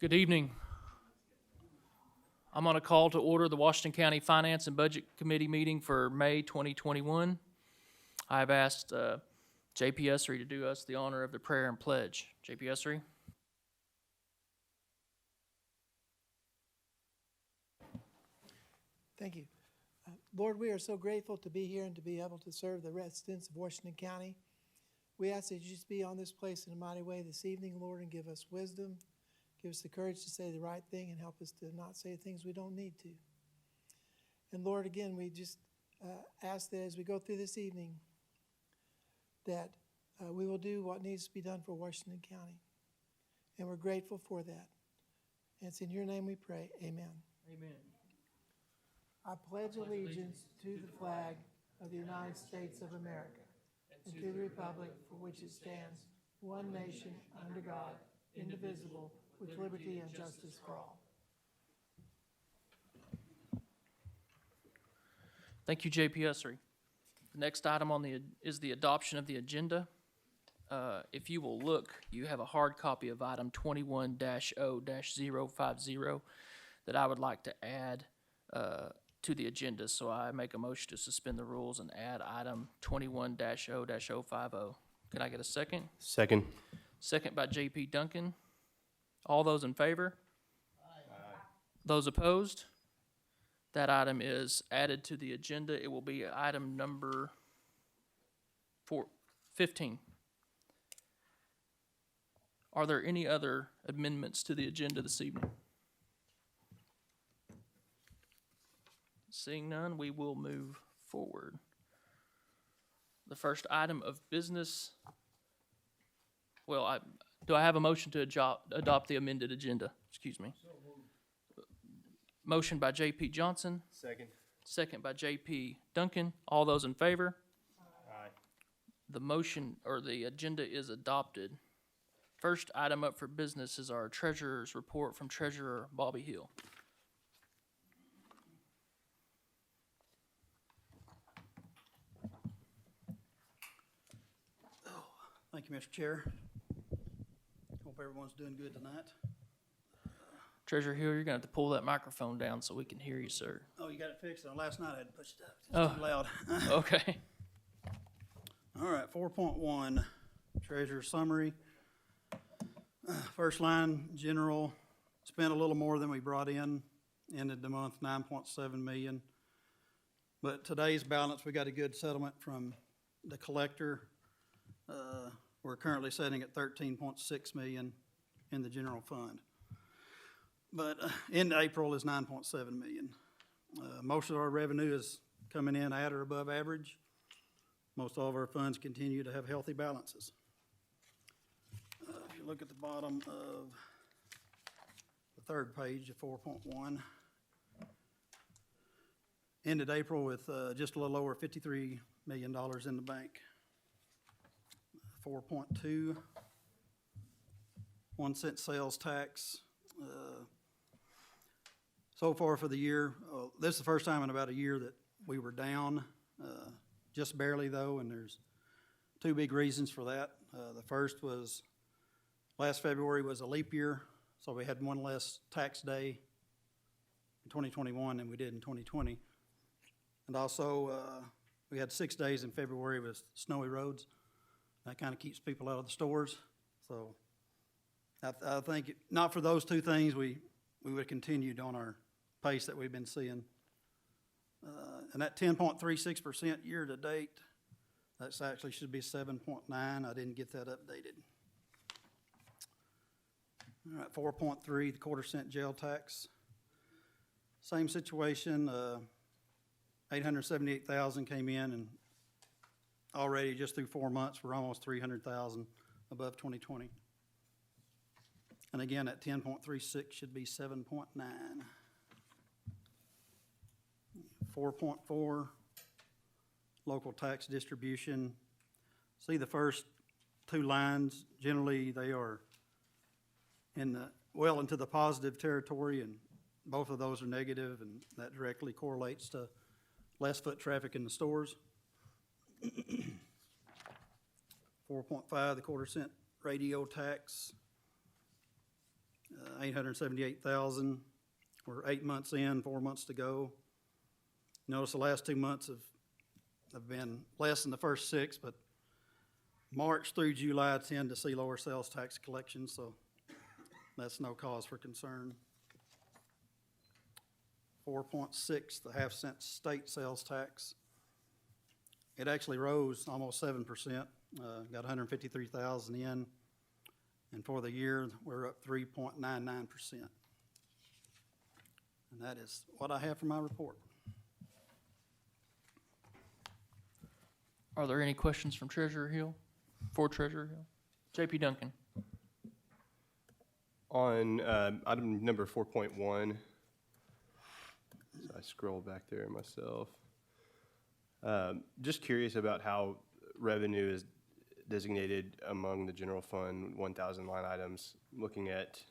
Good evening. I'm on a call to order the Washington County Finance and Budget Committee meeting for May 2021. I've asked J.P. Essery to do us the honor of the prayer and pledge. J.P. Essery. Thank you. Lord, we are so grateful to be here and to be able to serve the residents of Washington County. We ask that you just be on this place in a mighty way this evening, Lord, and give us wisdom. Give us the courage to say the right thing and help us to not say things we don't need to. And Lord, again, we just ask that as we go through this evening, that we will do what needs to be done for Washington County. And we're grateful for that. And it's in your name we pray. Amen. Amen. I pledge allegiance to the flag of the United States of America and to the republic for which it stands, one nation, under God, indivisible, with liberty and justice for all. Thank you, J.P. Essery. The next item on is the adoption of the agenda. If you will look, you have a hard copy of item 21-0-050 that I would like to add to the agenda. So I make a motion to suspend the rules and add item 21-0-050. Can I get a second? Second. Second by J.P. Duncan. All those in favor? Aye. Those opposed? That item is added to the agenda. It will be item number 15. Are there any other amendments to the agenda this evening? Seeing none, we will move forward. The first item of business, do I have a motion to adopt the amended agenda? Excuse me. Motion by J.P. Johnson. Second. Second by J.P. Duncan. All those in favor? Aye. The motion or the agenda is adopted. First item up for business is our treasurer's report from Treasurer Bobby Hill. Thank you, Mr. Chair. Hope everyone's doing good tonight. Treasurer Hill, you're going to have to pull that microphone down so we can hear you, sir. Oh, you got it fixed? Last night I had to push it up. It's too loud. Okay. All right, 4.1, Treasurer Summary. First line, general, spent a little more than we brought in, ended the month 9.7 million. But today's balance, we got a good settlement from the collector. We're currently sitting at 13.6 million in the general fund. But in April is 9.7 million. Most of our revenue is coming in at or above average. Most all of our funds continue to have healthy balances. If you look at the bottom of the third page of 4.1, ended April with just a little over $53 million in the bank. 4.2, 1 cent sales tax. So far for the year, this is the first time in about a year that we were down, just barely though, and there's two big reasons for that. The first was last February was a leap year, so we had one less tax day in 2021 than we did in 2020. And also, we had 6 days in February with snowy roads. That kind of keeps people out of the stores. So I think not for those two things, we would have continued on our pace that we've been seeing. And that 10.36% year to date, that's actually should be 7.9. I didn't get that updated. All right, 4.3, the quarter-cent jail tax. Same situation, 878,000 came in, and already just through 4 months, we're almost 300,000 above 2020. And again, that 10.36 should be 7.9. 4.4, local tax distribution. See the first two lines, generally they are well into the positive territory, and both of those are negative, and that directly correlates to less foot traffic in the stores. 4.5, the quarter-cent radio tax. $878,000. We're 8 months in, 4 months to go. Notice the last 2 months have been less than the first 6, but March through July tend to see lower sales tax collections, so that's no cause for concern. 4.6, the half-cent state sales tax. It actually rose almost 7%, got 153,000 in, and for the year, we're up 3.99%. And that is what I have for my report. Are there any questions from Treasurer Hill? For Treasurer Hill? J.P. Duncan. On item number 4.1, so I scroll back there myself. Just curious about how revenue is designated among the general fund 1,000 line items. Looking at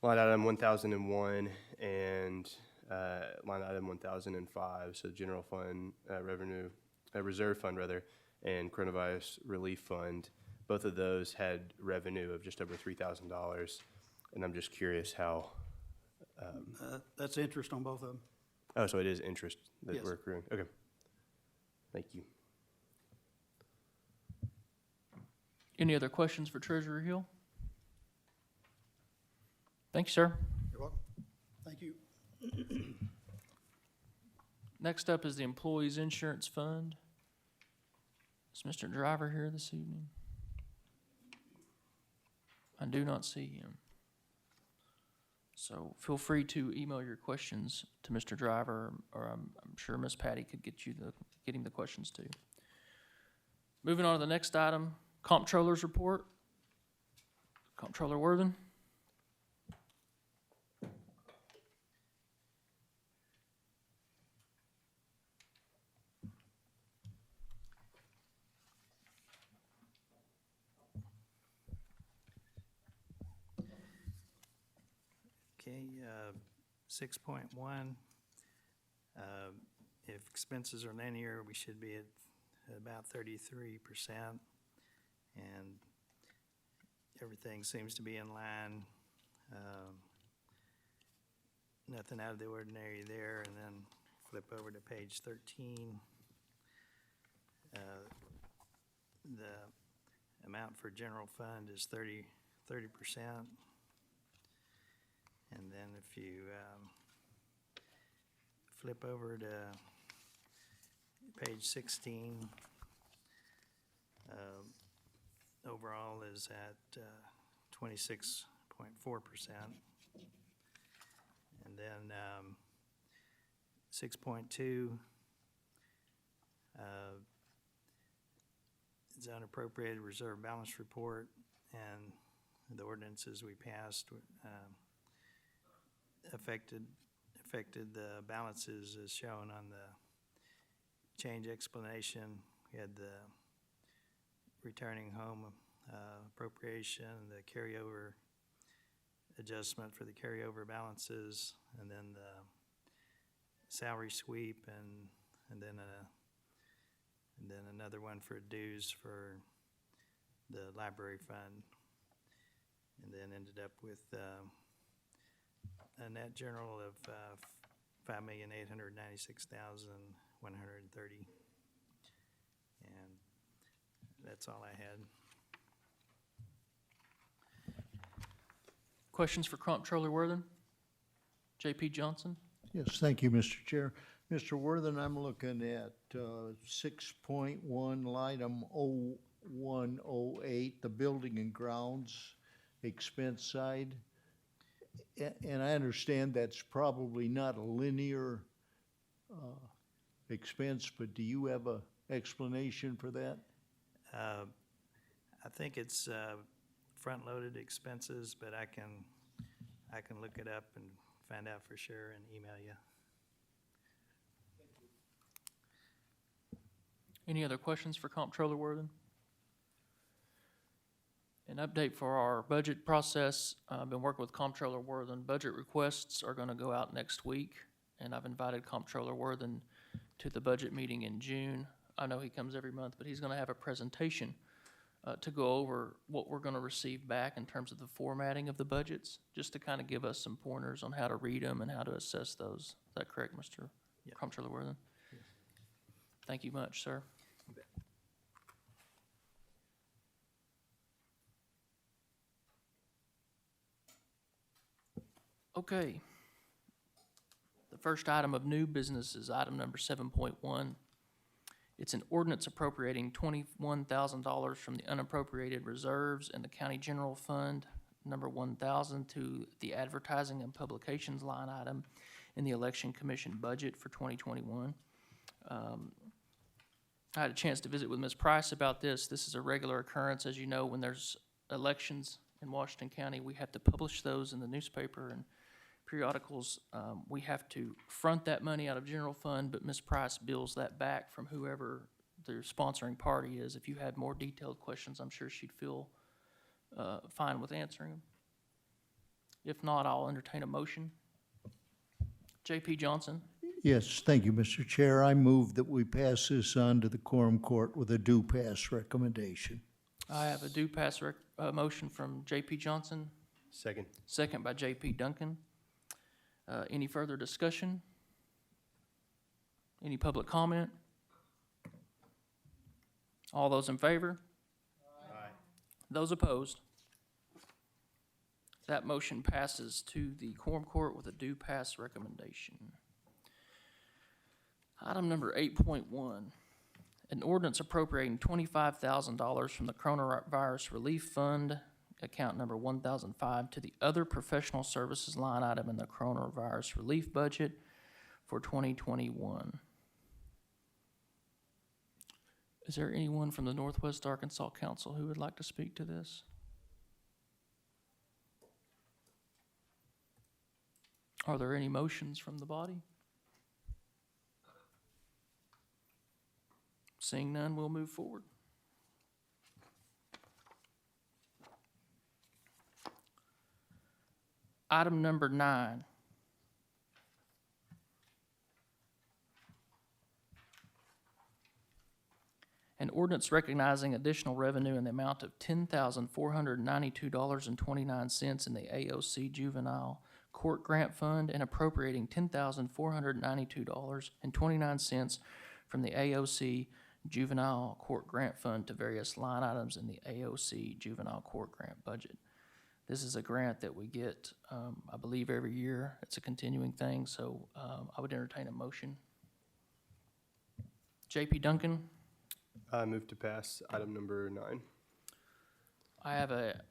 line item 1001 and line item 1005, so general fund revenue, reserve fund rather, and coronavirus relief fund. Both of those had revenue of just over $3,000, and I'm just curious how. That's interest on both of them. Oh, so it is interest that Yes. we're accruing. Okay. Thank you. Any other questions for Treasurer Hill? Thank you, sir. You're welcome. Thank you. Next up is the Employees Insurance Fund. Is Mr. Driver here this evening? I do not see him. So feel free to email your questions to Mr. Driver, or I'm sure Miss Patty could get him the questions too. Moving on to the next item, Comptroller's report. Comptroller Worthen. Okay, 6.1, if expenses are linear, we should be at about 33%, and everything seems to be in line. Nothing out of the ordinary there, and then flip over to page 13. The amount for general fund is 30%. And then if you flip over to page 16, overall is at 26.4%. And then 6.2 is unappropriated reserve balance report, and the ordinances we passed affected the balances as shown on the change explanation. We had the returning home appropriation, the carryover adjustment for the carryover balances, and then the salary sweep, and then another one for dues for the library fund, and then ended up with a net general of $5,896,130, and that's all I had. Questions for Comptroller Worthen? J.P. Johnson? Yes, thank you, Mr. Chair. Mr. Worthen, I'm looking at 6.1, item 0108, the building and grounds expense side. And I understand that's probably not a linear expense, but do you have a explanation for that? I think it's front-loaded expenses, but I can look it up and find out for sure and email you. Any other questions for Comptroller Worthen? An update for our budget process. I've been working with Comptroller Worthen. Budget requests are going to go out next week, and I've invited Comptroller Worthen to the budget meeting in June. I know he comes every month, but he's going to have a presentation to go over what we're gonna receive back in terms of the formatting of the budgets, just to kind of give us some pointers on how to read them and how to assess those. Is that correct, Mr. Yeah. Comptroller Worthen? Thank you much, sir. Okay. The first item of new business is item number 7.1. It's an ordinance appropriating $21,000 from the unappropriated reserves in the county general fund, number 1,000, to the advertising and publications line item in the election commission budget for 2021. I had a chance to visit with Ms. Price about this. This is a regular occurrence. As you know, when there's elections in Washington County, we have to publish those in the newspaper and periodicals. We have to front that money out of general fund, but Ms. Price bills that back from whoever the sponsoring party is. If you had more detailed questions, I'm sure she'd feel fine with answering them. If not, I'll entertain a motion. J.P. Johnson. Yes, thank you, Mr. Chair. I move that we pass this on to the quorum court with a due pass recommendation. I have a due pass motion from J.P. Johnson, Second. second by J.P. Duncan. Any further discussion? Any public comment? All those in favor? Aye. Those opposed? That motion passes to the quorum court with a due pass recommendation. Item number 8.1, an ordinance appropriating $25,000 from the Coronavirus Relief Fund, account number 1005, to the other professional services line item in the Coronavirus Relief Budget for 2021. Is there anyone from the Northwest Arkansas Council who would like to speak to this? Are there any motions from the body? Seeing none, we'll move forward. Item number 9. An ordinance recognizing additional revenue in the amount of $10,492.29 in the AOC Juvenile Court Grant Fund and appropriating $10,492.29 from the AOC Juvenile Court Grant Fund to various line items in the AOC Juvenile Court Grant budget. This is a grant that we get, I believe, every year. It's a continuing thing, so I would entertain a motion. J.P. Duncan? I move to pass item number 9. I have a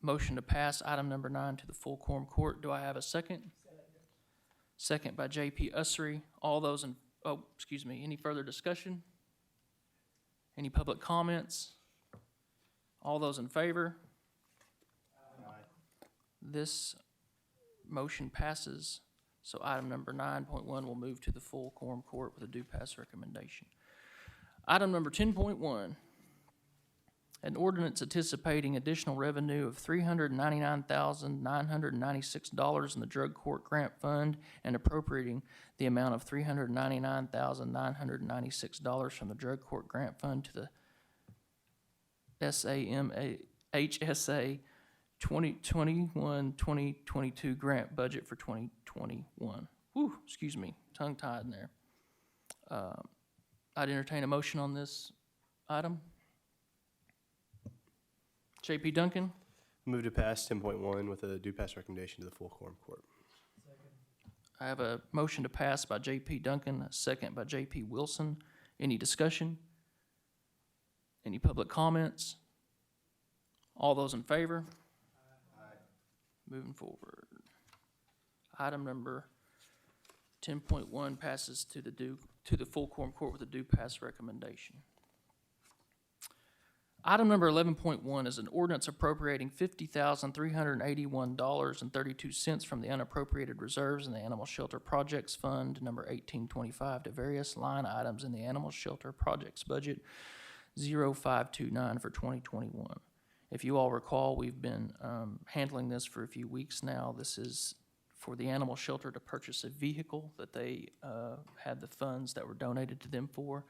motion to pass item number 9 to the full quorum court. Do I have a second? Second by J.P. Ussery. All those in, any further discussion? Any public comments? All those in favor? This motion passes, so item number 9.1 will move to the full quorum court with a due pass recommendation. Item number 10.1, an ordinance anticipating additional revenue of $399,996 in the Drug Court Grant Fund and appropriating the amount of $399,996 from the Drug Court Grant Fund to the HSA 2021-2022 grant budget for 2021. Whew, excuse me, tongue-tied in there. I'd entertain a motion on this item. J.P. Duncan? Move to pass 10.1 with a due pass recommendation to the full quorum court. I have a motion to pass by J.P. Duncan, a second by J.P. Wilson. Any discussion? Any public comments? All those in favor? Aye. Moving forward. Item number 10.1 passes to the full quorum court with a due pass recommendation. Item number 11.1 is an ordinance appropriating $50,381.32 from the unappropriated reserves in the Animal Shelter Projects Fund, number 1825, to various line items in the Animal Shelter Projects Budget 0529 for 2021. If you all recall, we've been handling this for a few weeks now. This is for the animal shelter to purchase a vehicle that they had the funds that were donated to them for.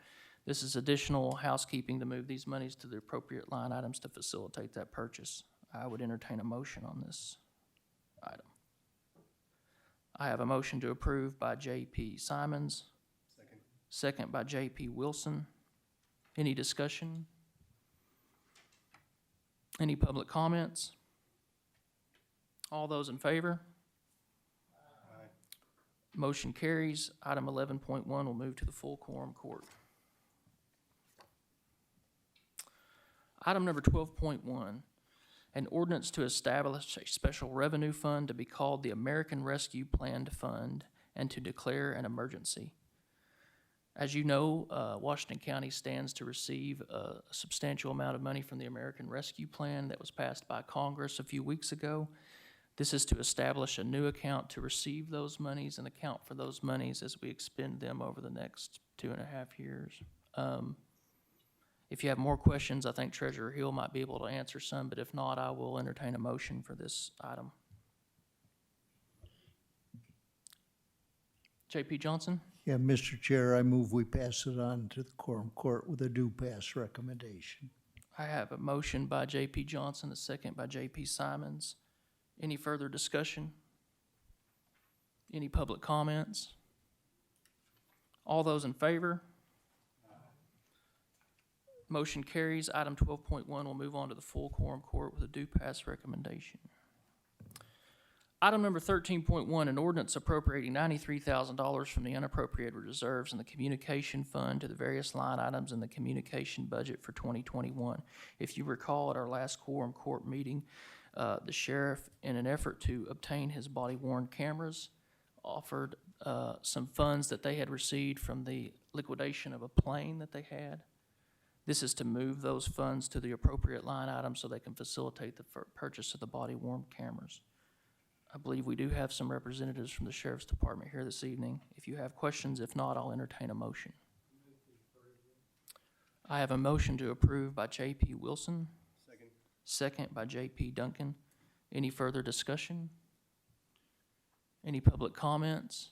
This is additional housekeeping to move these monies to the appropriate line items to facilitate that purchase. I would entertain a motion on this item. I have a motion to approve by J.P. Simons. Second by J.P. Wilson. Any discussion? Any public comments? All those in favor? Aye. Motion carries. Item 11.1 will move to the full quorum court. Item number 12.1, an ordinance to establish a special revenue fund to be called the American Rescue Plan Fund and to declare an emergency. As you know, Washington County stands to receive a substantial amount of money from the American Rescue Plan that was passed by Congress a few weeks ago. This is to establish a new account to receive those monies and account for those monies as we expend them over the next 2.5 years. If you have more questions, I think Treasurer Hill might be able to answer some, but if not, I will entertain a motion for this item. J.P. Johnson? Yeah, Mr. Chair, I move we pass it on to the quorum court with a due pass recommendation. I have a motion by J.P. Johnson, a second by J.P. Simons. Any further discussion? Any public comments? All those in favor? Motion carries. Item 12.1 will move on to the full quorum court with a due pass recommendation. Item number 13.1, an ordinance appropriating $93,000 from the unappropriated reserves in the communication fund to the various line items in the communication budget for 2021. If you recall, at our last quorum court meeting, the sheriff, in an effort to obtain his body-worn cameras, offered some funds that they had received from the liquidation of a plane that they had. This is to move those funds to the appropriate line item so they can facilitate the purchase of the body-worn cameras. I believe we do have some representatives from the Sheriff's Department here this evening. If you have questions, if not, I'll entertain a motion. I have a motion to approve by J.P. Wilson. Second by J.P. Duncan. Any further discussion? Any public comments?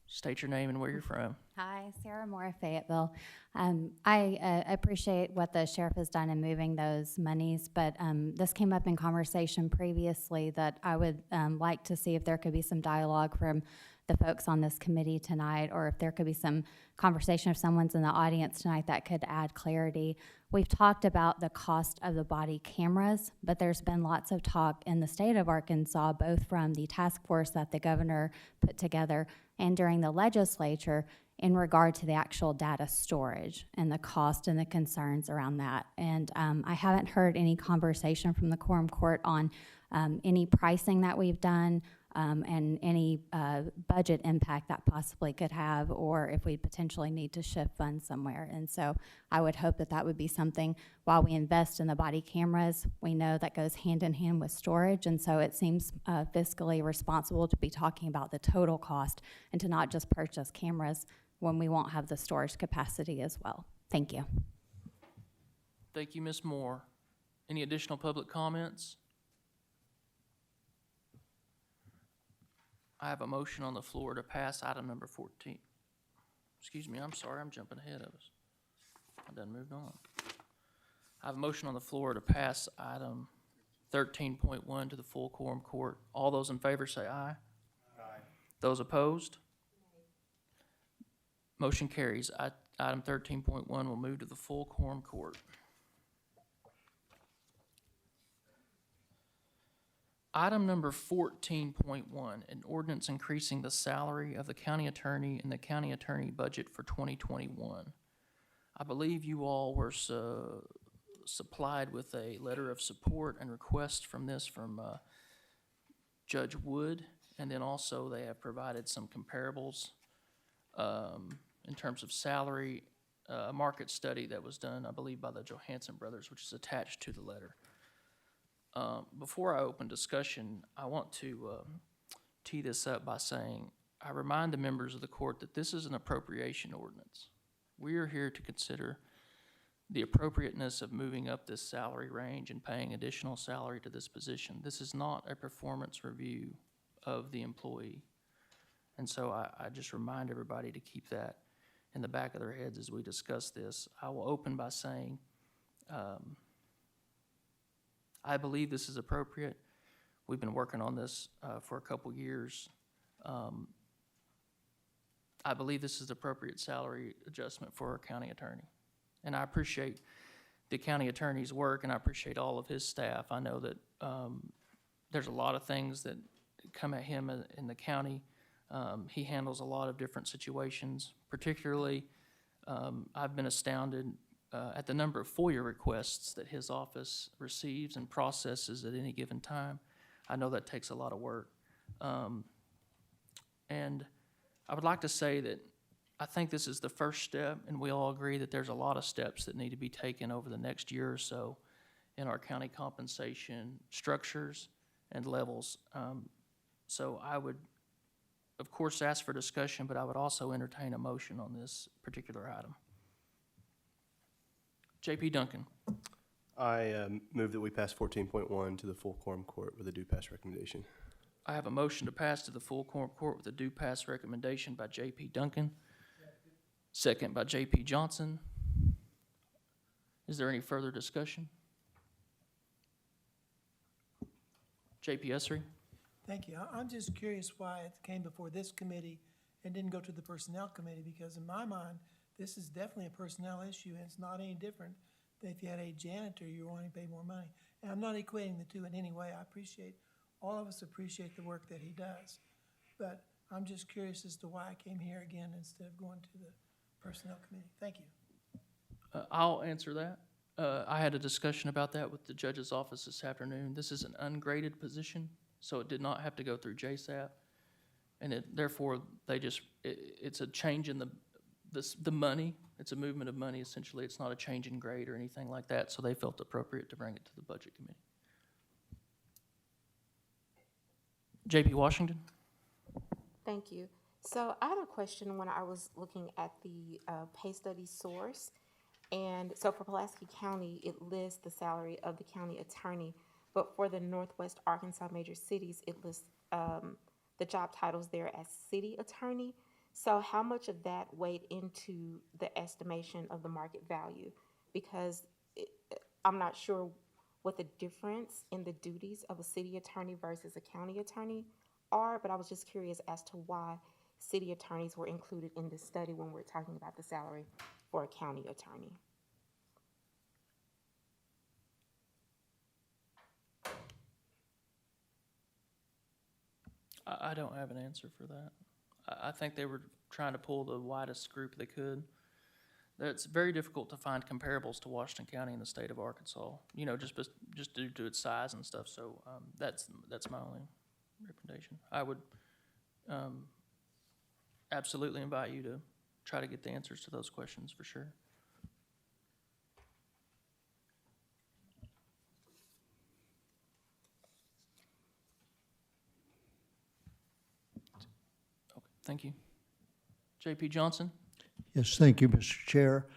State your name and where you're from. Hi, Sarah Moore of Fayetteville. I appreciate what the sheriff has done in moving those monies, but this came up in conversation previously that I would like to see if there could be some dialogue from the folks on this committee tonight, or if there could be some conversation if someone's in the audience tonight that could add clarity. We've talked about the cost of the body cameras, but there's been lots of talk in the state of Arkansas, both from the task force that the governor put together and during the legislature, in regard to the actual data storage and the cost and the concerns around that. And I haven't heard any conversation from the quorum court on any pricing that we've done and any budget impact that possibly could have, or if we potentially need to shift funds somewhere. And so I would hope that that would be something, while we invest in the body cameras, we know that goes hand in hand with storage. And so it seems fiscally responsible to be talking about the total cost and to not just purchase cameras when we won't have the storage capacity as well. Thank you. Thank you, Ms. Moore. Any additional public comments? I have a motion on the floor to pass item number 14. Excuse me, I'm sorry, I'm jumping ahead of us. I done moved on. I have a motion on the floor to pass item 13.1 to the full quorum court. All those in favor say aye. Aye. Those opposed? Motion carries. Item 13.1 will move to the full quorum court. Item number 14.1, an ordinance increasing the salary of the county attorney and the county attorney budget for 2021. I believe you all were supplied with a letter of support and request from this from Judge Wood, and then also they have provided some comparables in terms of salary, market study that was done, I believe, by the Johansson brothers, which is attached to the letter. Before I open discussion, I want to tee this up by saying, I remind the members of the court that this is an appropriation ordinance. We are here to consider the appropriateness of moving up this salary range and paying additional salary to this position. This is not a performance review of the employee. And so I just remind everybody to keep that in the back of their heads as we discuss this. I will open by saying, I believe this is appropriate. We've been working on this for a couple years. I believe this is the appropriate salary adjustment for our county attorney. And I appreciate the county attorney's work, and I appreciate all of his staff. I know that there's a lot of things that come at him in the county. He handles a lot of different situations. Particularly, I've been astounded at the number of FOIA requests that his office receives and processes at any given time. I know that takes a lot of work. And I would like to say that I think this is the first step, and we all agree that there's a lot of steps that need to be taken over the next year or so in our county compensation structures and levels. So I would, of course, ask for discussion, but I would also entertain a motion on this particular item. J.P. Duncan. I move that we pass 14.1 to the full quorum court with a due pass recommendation. I have a motion to pass to the full quorum court with a due pass recommendation by J.P. Duncan. Second by J.P. Johnson. Is there any further discussion? J.P. Essery? Thank you. I'm just curious why it came before this committee and didn't go to the Personnel Committee, because in my mind, this is definitely a personnel issue, and it's not any different than if you had a janitor, you're wanting to pay more money. And I'm not equating the two in any way. All of us appreciate the work that he does. But I'm just curious as to why I came here again instead of going to the Personnel Committee. Thank you. I'll answer that. I had a discussion about that with the judge's office this afternoon. This is an ungraded position, so it did not have to go through JSAP. And therefore, it's a change in the money. It's a movement of money, essentially. It's not a change in grade or anything like that, so they felt appropriate to bring it to the Budget Committee. J.P. Washington? Thank you. So I had a question when I was looking at the pay study source. And so for Pulaski County, it lists the salary of the county attorney, but for the Northwest Arkansas major cities, it lists the job titles there as city attorney. So how much of that weighed into the estimation of the market value? Because I'm not sure what the difference in the duties of a city attorney versus a county attorney are, but I was just curious as to why city attorneys were included in this study when we're talking about the salary for a county attorney. I don't have an answer for that. I think they were trying to pull the widest group they could. It's very difficult to find comparables to Washington County in the state of Arkansas, just due to its size and stuff. So that's my only recommendation. I would absolutely invite you to try to get the answers to those questions for sure. Okay, thank you. J.P. Johnson? Yes, thank you, Mr. Chair.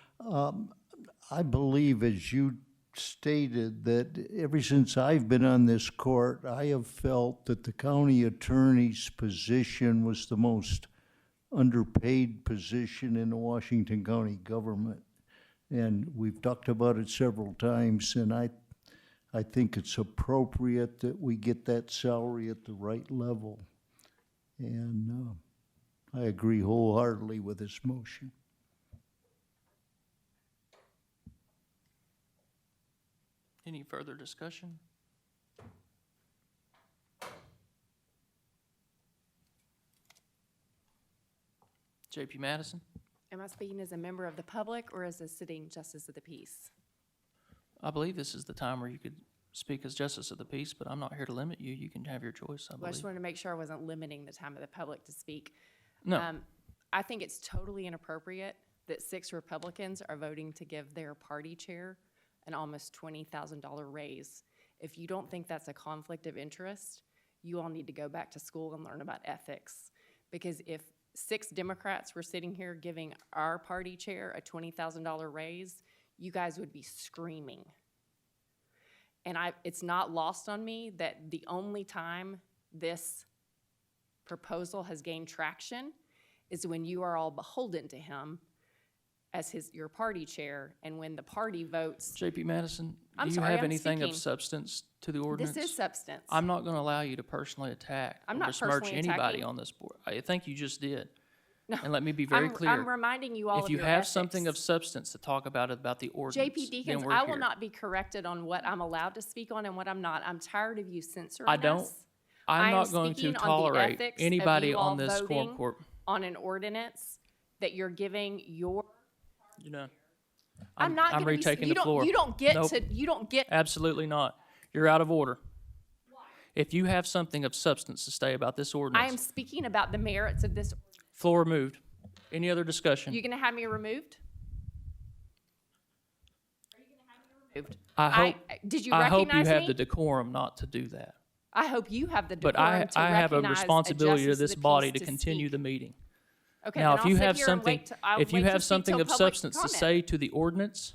I believe, as you stated, that ever since I've been on this court, I have felt that the county attorney's position was the most underpaid position in the Washington County government. And we've talked about it several times, and I think it's appropriate that we get that salary at the right level. And I agree wholeheartedly with this motion. Any further discussion? J.P. Madison? Am I speaking as a member of the public or as a sitting justice of the peace? I believe this is the time where you could speak as justice of the peace, but I'm not here to limit you. You can have your choice, I Well, I just believe. wanted to make sure I wasn't limiting the time of the public to speak. No, I think it's totally inappropriate that 6 Republicans are voting to give their party chair an almost $20,000 raise. If you don't think that's a conflict of interest, you all need to go back to school and learn about ethics. Because if 6 Democrats were sitting here giving our party chair a $20,000 raise, you guys would be screaming. And it's not lost on me that the only time this proposal has gained traction is when you are all beholden to him as your party chair, and when the party votes. JP Madison, I'm do you sorry, have I'm anything of speaking. substance to the ordinance? This is substance. I'm not gonna allow you to personally attack I'm or not besmirch personally anybody attacking. on this board. I think you just did. No, And let me be very I'm clear. reminding you all If of you your have ethics. something of substance to talk about the ordinance, JP then Deacons, we're I will here. not be corrected on what I'm allowed to speak on and what I'm not. I'm tired of you censoring us. I don't. I I'm am not going to speaking on the tolerate ethics of anybody you all on this voting court. on an ordinance that you're giving your. You know, I'm not I'm gonna be. retaking You the floor. don't. You don't get Nope. to. You don't get. Absolutely not. You're out of order. If you have something of substance to say about this I am ordinance, speaking about the merits of this. floor removed. Any other discussion? You gonna have me removed? Are you gonna have me removed? Did you I hope you recognize have me? the decorum not to do that. I hope you have the But decorum to I have a recognize responsibility to justice of this the body peace to continue speak. the meeting. Okay, Now, then if I'll you sit have here and something, wait to- I'll if you wait to have speak something till of public substance to comment. say to the ordinance,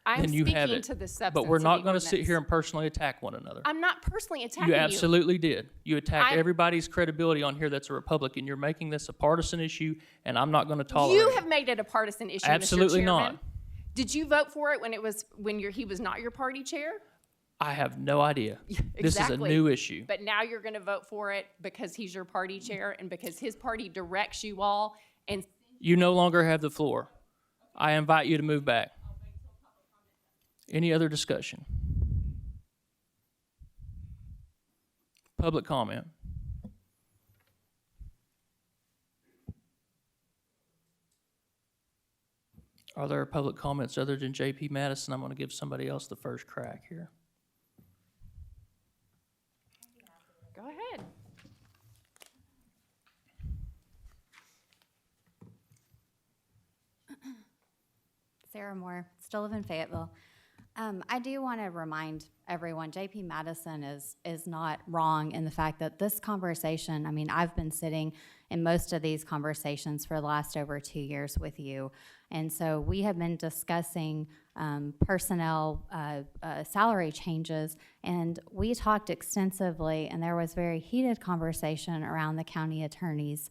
I'm then you have speaking it. to the substance But we're of not the going to sit here ordinance. and personally attack one another. I'm not personally attacking You you. absolutely did. You attacked I- everybody's credibility on here that's a Republican. You're making this a partisan issue, and I'm not going to tolerate You it. have made it a partisan issue, Absolutely Mr. Chairman. not. Did you vote for it when he was not your party chair? I have no idea. This is a Exactly. new issue. But now you're going to vote for it because he's your party chair and because his party directs you all. And You no longer have the floor. I invite you to move back. Any other discussion? Public comment. Are there public comments other than JP Madison? I'm going to give somebody else the first crack here. go ahead. Sarah Moore, still live in Fayetteville. I do want to remind everyone, JP Madison is not wrong in the fact that this conversation, I mean, I've been sitting in most of these conversations for the last over 2 years with you. And so we have been discussing personnel salary changes, and we talked extensively, and there was very heated conversation around the county attorney's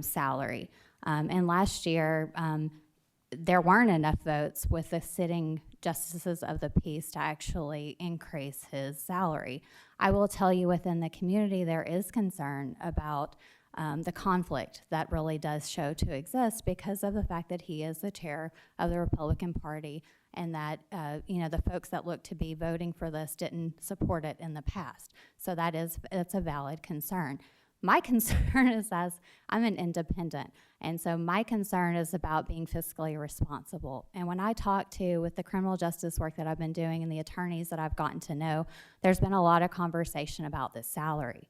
salary. And last year, there weren't enough votes with the sitting justices of the peace to actually increase his salary. I will tell you, within the community, there is concern about the conflict that really does show to exist because of the fact that he is the chair of the Republican Party, and that the folks that look to be voting for this didn't support it in the past. So it's a valid concern. My concern is, as I'm an independent, and so my concern is about being fiscally responsible. And when I talk with the criminal justice work that I've been doing and the attorneys that I've gotten to know, there's been a lot of conversation about the salary.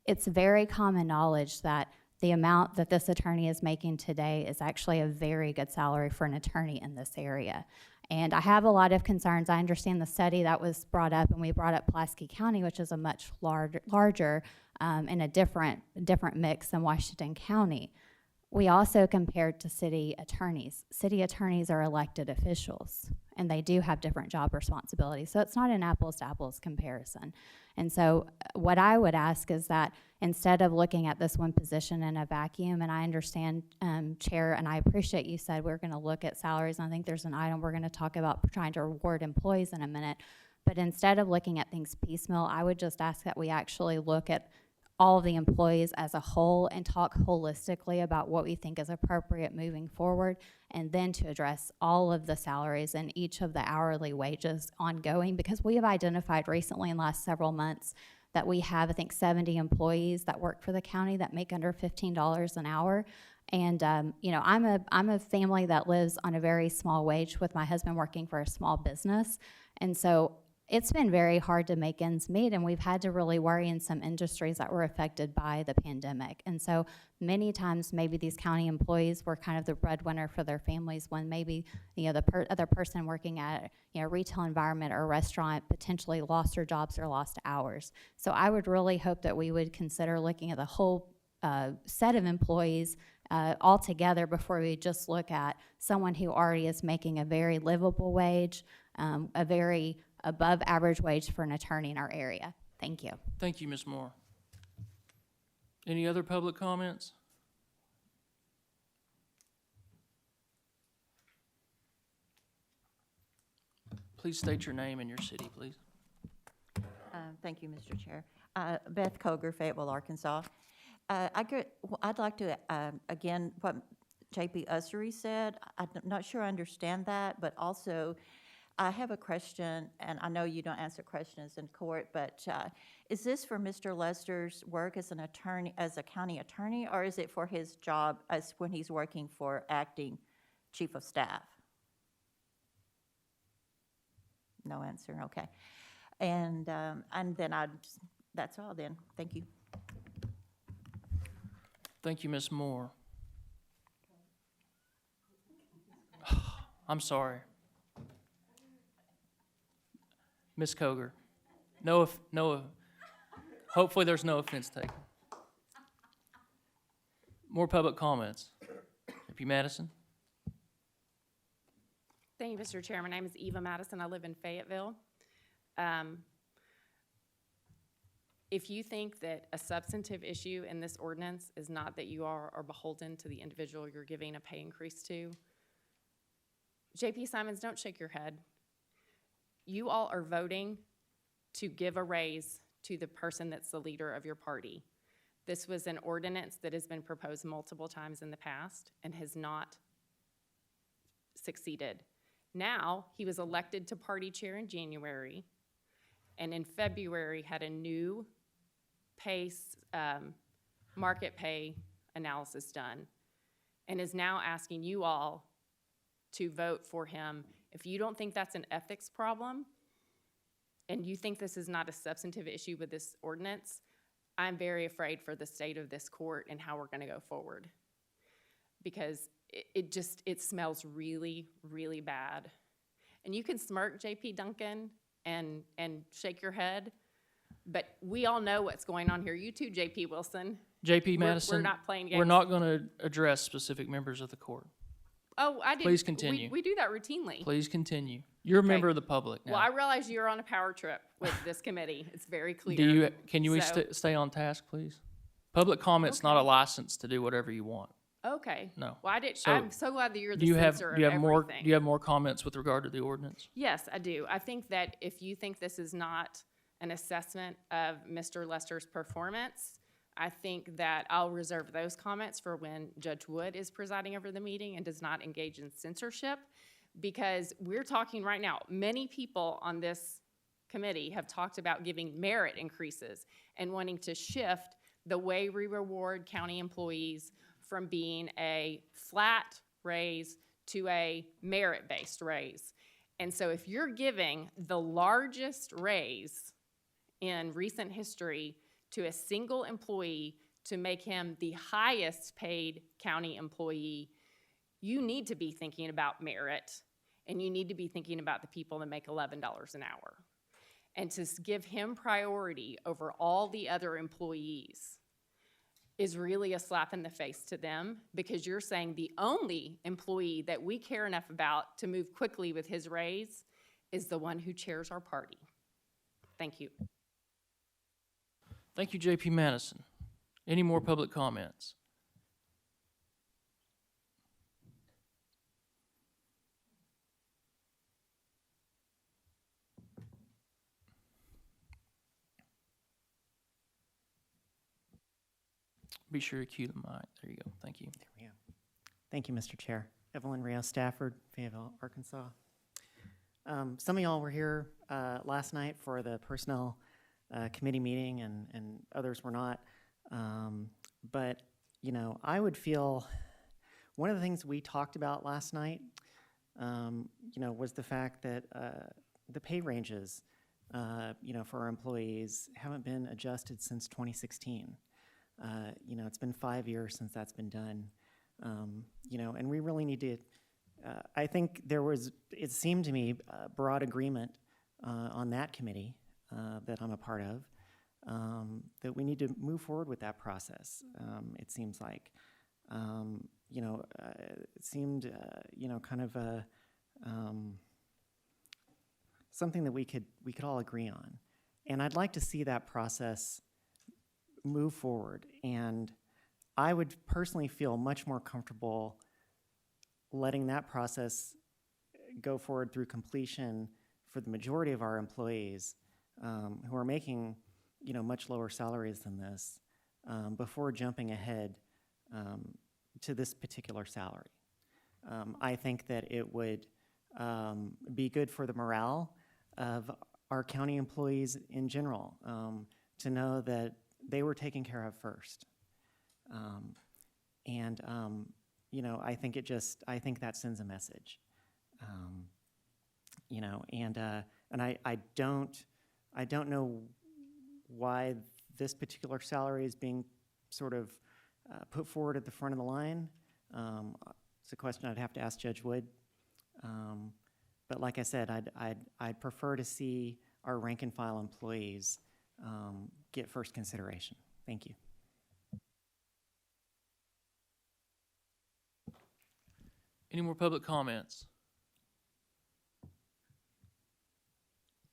It's very common knowledge that the amount that this attorney is making today is actually a very good salary for an attorney in this area. And I have a lot of concerns. I understand the study that was brought up, and we brought up Pulaski County, which is a much larger and a different mix than Washington County. We also compared to city attorneys. City attorneys are elected officials, and they do have different job responsibilities. So it's not an apples to apples comparison. And so what I would ask is that instead of looking at this one position in a vacuum, and I understand, Chair, and I appreciate you said we're going to look at salaries, and I think there's an item we're going to talk about trying to reward employees in a minute. But instead of looking at things piecemeal, I would just ask that we actually look at all of the employees as a whole and talk holistically about what we think is appropriate moving forward, and then to address all of the salaries and each of the hourly wages ongoing, because we have identified recently in the last several months that we have, I think, 70 employees that work for the county that make under $15 an hour. And I'm a family that lives on a very small wage with my husband working for a small business, and so it's been very hard to make ends meet, and we've had to really worry in some industries that were affected by the pandemic. And so many times maybe these county employees were kind of the breadwinner for their families, when maybe the other person working at a retail environment or a restaurant potentially lost their jobs or lost hours. So I would really hope that we would consider looking at the whole set of employees altogether before we just look at someone who already is making a very livable wage, a very above average wage for an attorney in our area. Thank you. Thank you, Ms. Moore. Any other public comments? Please state your name and your city, please. Thank you, Mr. Chair. Beth Koger, Fayetteville, Arkansas. I'd like to, again, what J.P. Ussery said, I'm not sure I understand that, but also I have a question, and I know you don't answer questions in court, but is this for Mr. Lester's work as an attorney, as a county attorney, or is it for his job as when he's working for acting chief of staff? No answer, okay. And then that's all then. Thank you. Thank you, Ms. Moore. I'm sorry. Ms. Koger. Hopefully there's no offense taken. More public comments. J.P. Madison. Thank you, Mr. Chair. My name is Eva Madison. I live in Fayetteville. If you think that a substantive issue in this ordinance is not that you are beholden to the individual you're giving a pay increase to, J.P. Simons, don't shake your head. You all are voting to give a raise to the person that's the leader of your party. This was an ordinance that has been proposed multiple times in the past and has not succeeded. Now, he was elected to party chair in January, and in February had a new market pay analysis done, and is now asking you all to vote for him. If you don't think that's an ethics problem, and you think this is not a substantive issue with this ordinance, I'm very afraid for the state of this court and how we're gonna go forward. Because it smells really, really bad. And you can smirk, JP Duncan, and shake your head, but we all know what's going on here. You too, JP Wilson. J.P. Madison. We're not playing games. We're not going to address specific members of the court. Oh, I did. Please continue. We do that routinely. Please continue. You're a member of the public now. Well, I realize you're on a power trip with this committee. It's very clear. Can you So- stay on task, please? Public comment's not a license to do whatever you want. Okay. No. Well, So, I'm so glad that you're the Do you have censor do you of have more everything. do you have more comments with regard to the ordinance? Yes, I do. I think that if you think this is not an assessment of Mr. Lester's performance, I think that I'll reserve those comments for when Judge Wood is presiding over the meeting and does not engage in censorship, because we're talking right now, many people on this committee have talked about giving merit increases and wanting to shift the way we reward county employees from being a flat raise to a merit-based raise. And so if you're giving the largest raise in recent history to a single employee to make him the highest paid county employee, you need to be thinking about merit, and you need to be thinking about the people that make $11 an hour. And to give him priority over all the other employees is really a slap in the face to them, because you're saying the only employee that we care enough about to move quickly with his raise is the one who chairs our party. Thank you. Thank you, J.P. Madison. Any more public comments? Be sure to cue the mic. There you go. Thank you. There we go. Thank you, Mr. Chair. Evelyn Rio Stafford, Fayetteville, Arkansas. Some of y'all were here last night for the Personnel Committee meeting, and others were not. But, you know, I would feel, one of the things we talked about last night, you know, was the fact that the pay ranges, you know, for our employees haven't been adjusted since 2016. You know, it's been 5 years since that's been done. You know, and we really need to, I think it seemed to me, broad agreement on that committee that I'm a part of, that we need to move forward with that process. It seems like, you know, it seemed, you know, kind of a, something that we could all agree on. And I'd like to see that process move forward. And I would personally feel much more comfortable letting that process go forward through completion for the majority of our employees who are making, much lower salaries than this before jumping ahead to this particular salary. I think that it would be good for the morale of our county employees in general to know that they were taken care of first. I think I think that sends a message. I don't know why this particular salary is being sort of put forward at the front of the line. It's a question I'd have to ask Judge Wood. But like I said, I'd prefer to see our rank and file employees get first consideration. Thank you. Any more public comments?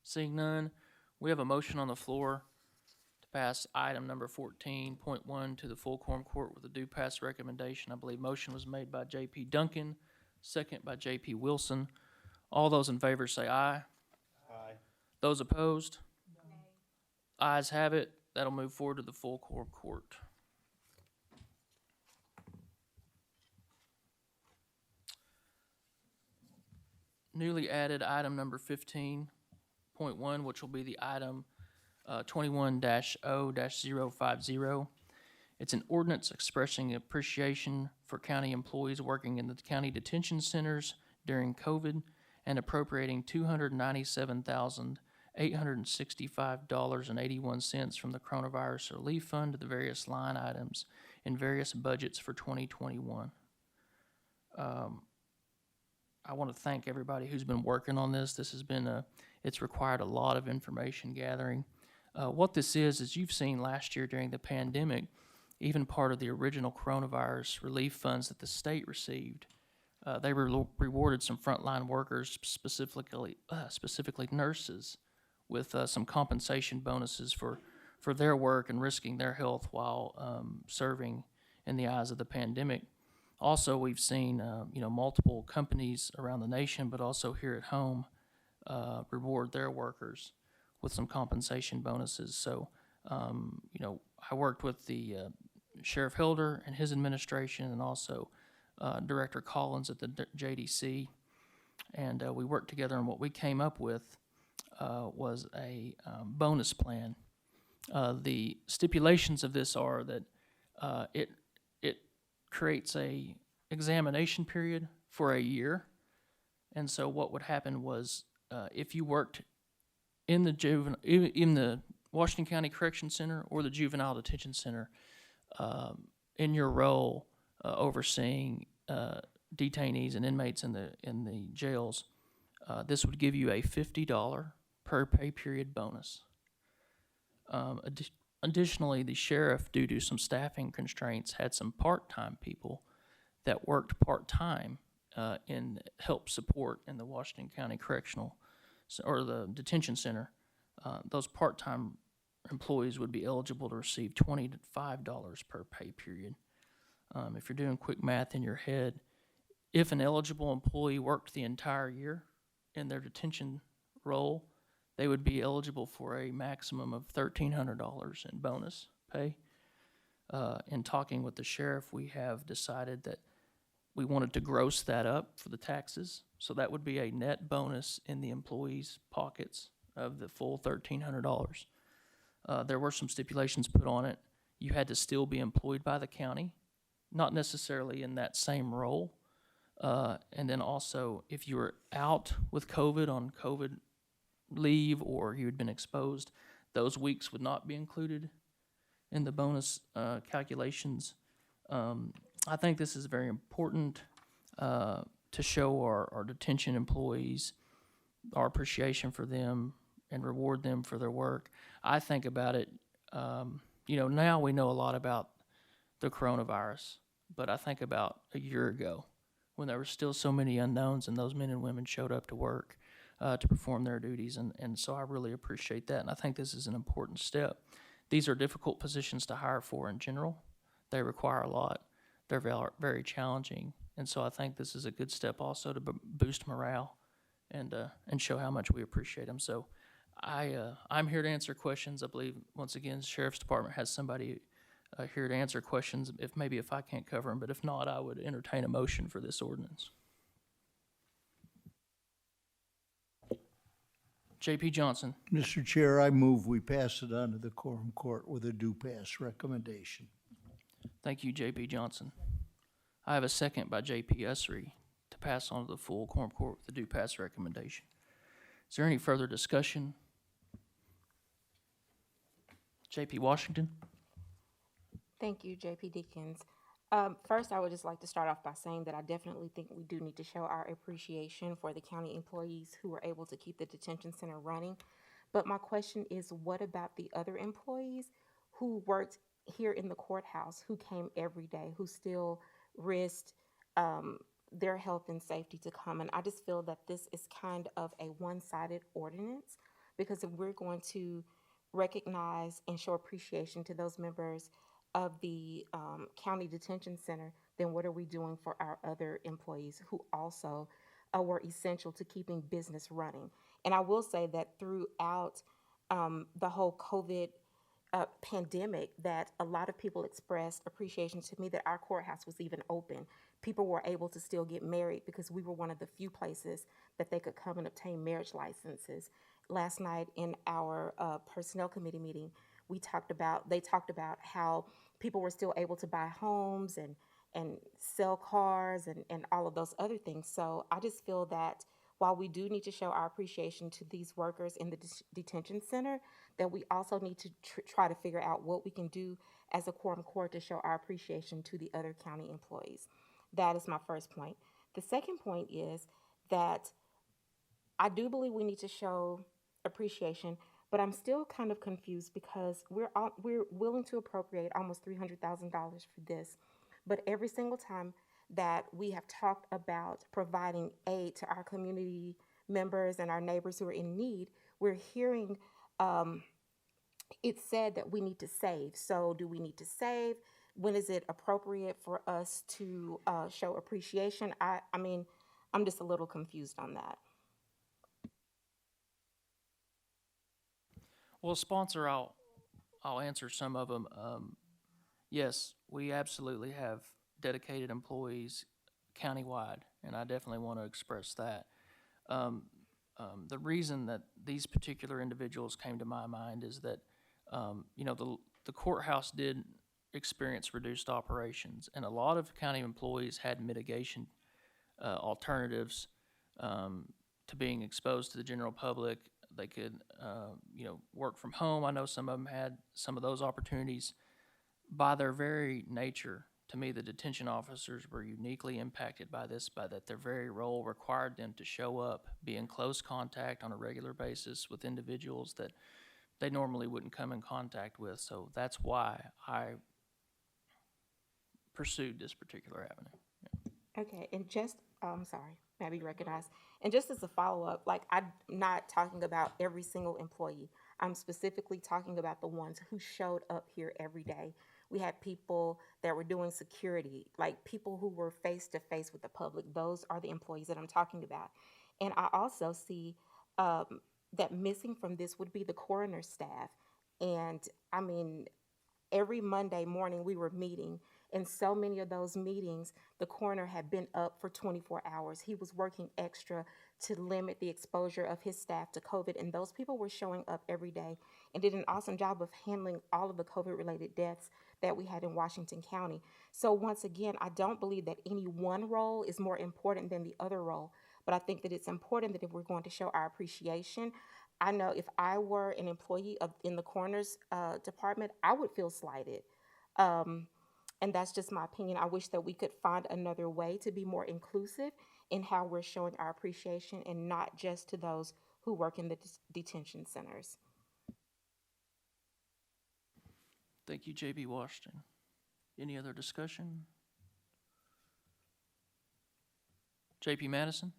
Seeing none, we have a motion on the floor to pass item number 14.1 to the full quorum court with a due pass recommendation. I believe motion was made by J.P. Duncan, second by J.P. Wilson. All those in favor say aye. Aye. Those opposed? Nay. Ayes have it. That'll move forward to the full quorum court. Newly added item number 15.1, which will be the item 21-0-050. It's an ordinance expressing appreciation for county employees working in the county detention centers during COVID and appropriating $297,865.81 from the Coronavirus Relief Fund to the various line items in various budgets for 2021. I want to thank everybody who's been working on this. This has been it's required a lot of information gathering. What this is you've seen last year during the pandemic, even part of the original coronavirus relief funds that the state received, they rewarded some frontline workers, specifically nurses, with some compensation bonuses for their work and risking their health while serving in the eyes of the pandemic. Also, we've seen multiple companies around the nation, but also here at home, reward their workers with some compensation bonuses. So, I worked with the Sheriff Hilder and his administration, and also Director Collins at the JDC, and we worked together, and what we came up with was a bonus plan. The stipulations of this are that it creates a examination period for a year, and so what would happen was if you worked in the Washington County Correction Center or the Juvenile Detention Center in your role overseeing detainees and inmates in the jails, this would give you a $50 per pay period bonus. Additionally, the sheriff, due to some staffing constraints, had some part-time people that worked part-time in help support in the Washington County Correctional or the Detention Center. Those part-time employees would be eligible to receive $25 per pay period. If you're doing quick math in your head, if an eligible employee worked the entire year in their detention role, they would be eligible for a maximum of $1,300 in bonus pay. In talking with the sheriff, we have decided that we wanted to gross that up for the taxes, so that would be a net bonus in the employees' pockets of the full $1,300. There were some stipulations put on it. You had to still be employed by the county, not necessarily in that same role. And then also, if you were out with COVID on COVID leave or you had been exposed, those weeks would not be included in the bonus calculations. I think this is very important to show our detention employees our appreciation for them and reward them for their work. I think about it, now we know a lot about the coronavirus, but I think about a year ago when there were still so many unknowns and those men and women showed up to work to perform their duties, and so I really appreciate that, and I think this is an important step. These are difficult positions to hire for in general. They require a lot. They're very challenging. And so I think this is a good step also to boost morale and show how much we appreciate them. So I'm here to answer questions. I believe, once again, the Sheriff's Department has somebody here to answer questions if I can't cover them, but if not, I would entertain a motion for this ordinance. J.P. Johnson. Mr. Chair, I move we pass it on to the quorum court with a due pass recommendation. Thank you, J.P. Johnson. I have a second by J.P. Ussery to pass on to the full quorum court with a due pass recommendation. Is there any further discussion? J.P. Washington? Thank you, JP Deacons. First, I would just like to start off by saying that I definitely think we do need to show our appreciation for the county employees who were able to keep the detention center running. But my question is, what about the other employees who worked here in the courthouse, who came every day, who still risked their health and safety to come? And I just feel that this is kind of a one-sided ordinance, because if we're going to recognize and show appreciation to those members of the county detention center, then what are we doing for our other employees who also were essential to keeping business running? And I will say that throughout the whole COVID pandemic, that a lot of people expressed appreciation to me that our courthouse was even open. People were able to still get married because we were one of the few places that they could come and obtain marriage licenses. Last night in our personnel committee meeting, they talked about how people were still able to buy homes and sell cars and all of those other things. So I just feel that while we do need to show our appreciation to these workers in the detention center, that we also need to try to figure out what we can do as a quorum court to show our appreciation to the other county employees. That is my first point. The second point is that I do believe we need to show appreciation, but I'm still kind of confused because we're willing to appropriate almost $300,000 for this, but every single time that we have talked about providing aid to our community members and our neighbors who are in need, we're hearing it's said that we need to save. So do we need to save? When is it appropriate for us to show appreciation? I mean, I'm just a little confused on that. Well, sponsor, I'll answer some of them. Yes, we absolutely have dedicated employees countywide, and I definitely want to express that. The reason that these particular individuals came to my mind is that, the courthouse did experience reduced operations, and a lot of county employees had mitigation alternatives to being exposed to the general public. They could, work from home. I know some of them had some of those opportunities. By their very nature, to me, the detention officers were uniquely impacted by this, by that their very role required them to show up, be in close contact on a regular basis with individuals that they normally wouldn't come in contact with. So that's why I pursued this particular avenue. Yeah. Okay, and just, sorry, may I be recognized? And just as a follow-up, like, I'm not talking about every single employee. I'm specifically talking about the ones who showed up here every day. We had people that were doing security, like people who were face-to-face with the public. Those are the employees that I'm talking about. And I also see that missing from this would be the coroner staff. And, I mean, every Monday morning we were meeting, and so many of those meetings, the coroner had been up for 24 hours. He was working extra to limit the exposure of his staff to COVID, and those people were showing up every day and did an awesome job of handling all of the COVID-related deaths that we had in Washington County. So once again, I don't believe that any one role is more important than the other role, but I think that it's important that if we're going to show our appreciation, I know if I were an employee in the coroner's department, I would feel slighted. And that's just my opinion. I wish that we could find another way to be more inclusive in how we're showing our appreciation, and not just to those who work in the detention centers. Thank you, J.B. Washington. Any other discussion? J.P. Madison?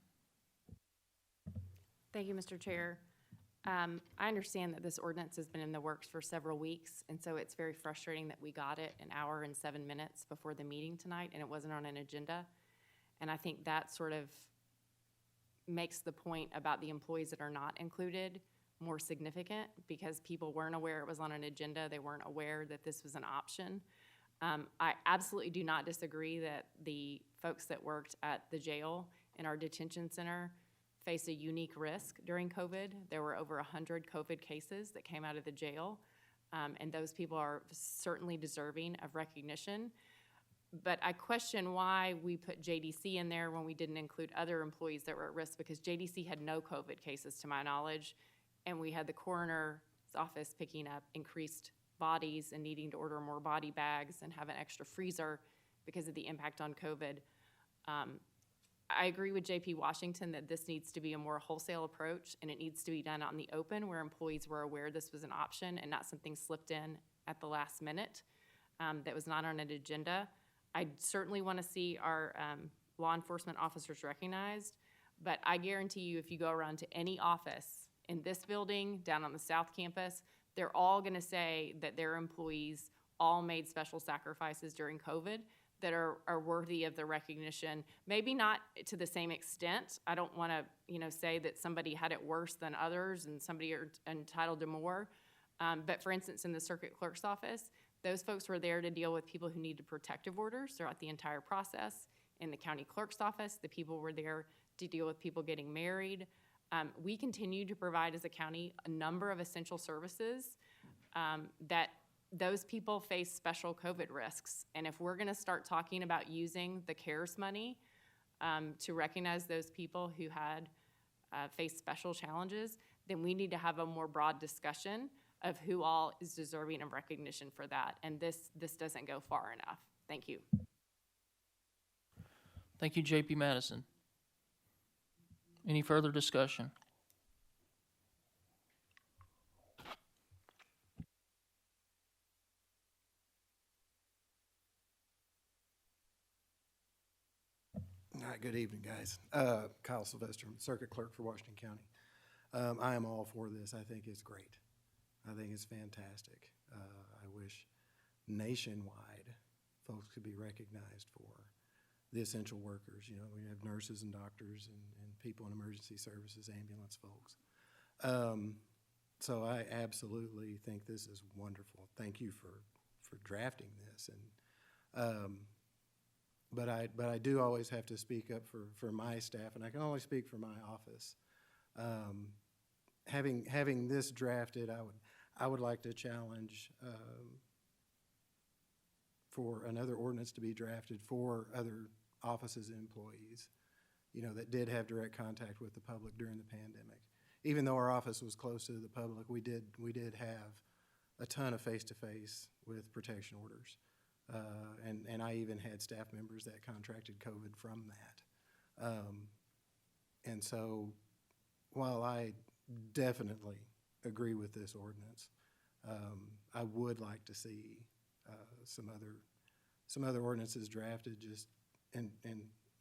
Thank you, Mr. Chair. I understand that this ordinance has been in the works for several weeks, and so it's very frustrating that we got it an hour and 7 minutes before the meeting tonight, and it wasn't on an agenda. And I think that sort of makes the point about the employees that are not included more significant, because people weren't aware it was on an agenda. They weren't aware that this was an option. I absolutely do not disagree that the folks that worked at the jail in our detention center face a unique risk during COVID. There were over 100 COVID cases that came out of the jail, and those people are certainly deserving of recognition. But I question why we put JDC in there when we didn't include other employees that were at risk, because JDC had no COVID cases to my knowledge, and we had the coroner's office picking up increased bodies and needing to order more body bags and have an extra freezer because of the impact on COVID. I agree with JP Washington that this needs to be a more wholesale approach, and it needs to be done out in the open where employees were aware this was an option and not something slipped in at the last minute that was not on an agenda. I certainly want to see our law enforcement officers recognized, but I guarantee you if you go around to any office in this building, down on the South Campus, they're all going to say that their employees all made special sacrifices during COVID that are worthy of the recognition. Maybe not to the same extent. I don't want to, say that somebody had it worse than others and somebody are entitled to more. But for instance, in the circuit clerk's office, those folks were there to deal with people who needed protective orders throughout the entire process. In the county clerk's office, the people were there to deal with people getting married. We continue to provide as a county a number of essential services that those people face special COVID risks. And if we're gonna start talking about using the CARES money to recognize those people who had faced special challenges, then we need to have a more broad discussion of who all is deserving of recognition for that. And this doesn't go far enough. Thank you. Thank you, JP Madison. Any further discussion? All right, good evening, guys. Kyle Sylvester, I'm Circuit Clerk for Washington County. I am all for this. I think it's great. I think it's fantastic. I wish nationwide folks could be recognized for the essential workers. We have nurses and doctors and people in emergency services, ambulance folks. So I absolutely think this is wonderful. Thank you for drafting this. And But I do always have to speak up for my staff, and I can only speak for my office. Having this drafted, I would like to challenge for another ordinance to be drafted for other offices and employees, that did have direct contact with the public during the pandemic. Even though our office was close to the public, we did have a ton of face-to-face with protection orders. And I even had staff members that contracted COVID from that. And so while I definitely agree with this ordinance, I would like to see some other ordinances drafted, and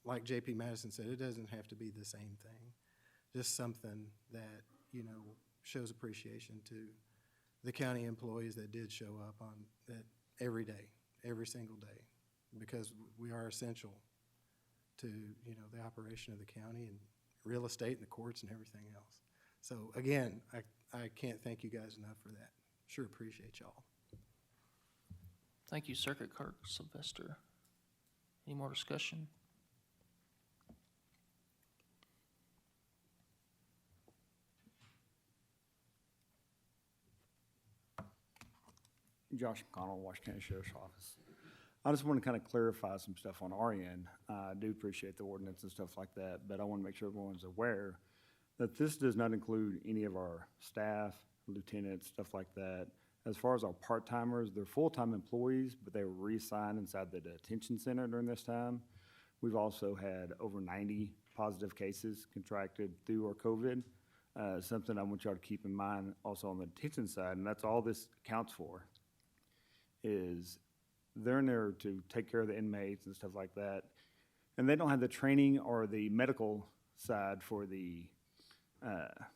like JP Madison said, it doesn't have to be the same thing. Just something that, shows appreciation to the county employees that did show up on that every day. Every single day, because we are essential to, the operation of the county and real estate and the courts and everything else. So again, I can't thank you guys enough for that. Sure appreciate y'all. Thank you, Circuit Clerk Sylvester. Any more discussion? Josh McConnell, Washington County Sheriff's Office. I just want to kind of clarify some stuff on our end. I do appreciate the ordinance and stuff like that, but I want to make sure everyone's aware that this does not include any of our staff, lieutenants, stuff like that. As far as our part-timers, they're full-time employees, but they were reassigned inside the detention center during this time. We've also had over 90 positive cases contracted through our COVID. Something I want y'all to keep in mind also on the detention side, and that's all this accounts for, is they're in there to take care of the inmates and stuff like that. And they don't have the training or the medical side for the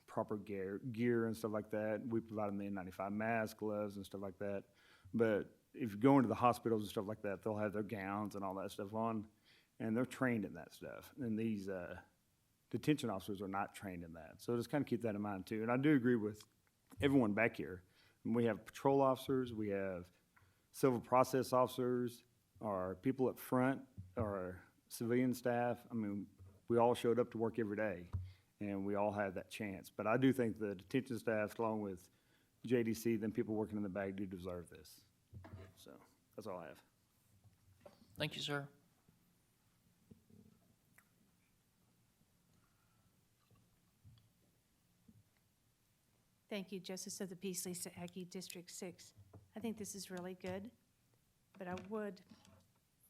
proper gear and stuff like that. We provide them the N95 masks, gloves, and stuff like that. But if you go into the hospitals and stuff like that, they'll have their gowns and all that stuff on, and they're trained in that stuff. And these detention officers are not trained in that. So just kind of keep that in mind too. And I do agree with everyone back here. And we have patrol officers, we have civil process officers, our people up front, our civilian staff. I mean, we all showed up to work every day, and we all have that chance. But I do think the detention staff, along with JDC, then people working in the back, do deserve this. So that's all I have. Thank you, sir. Thank you, Justice of the Peace, Lisa Aggie, District 6. I think this is really good, but I would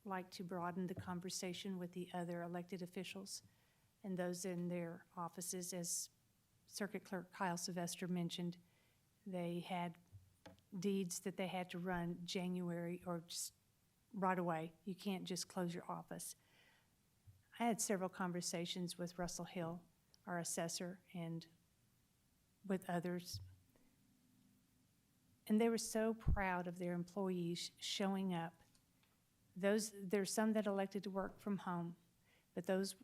like to broaden the conversation with the other elected officials and those in their offices. As Circuit Clerk Kyle Sylvester mentioned, they had deeds that they had to run January or just right away. You can't just close your office. I had several conversations with Russell Hill, our assessor, and with others. And they were so proud of their employees showing up. There's some that elected to work from home, but those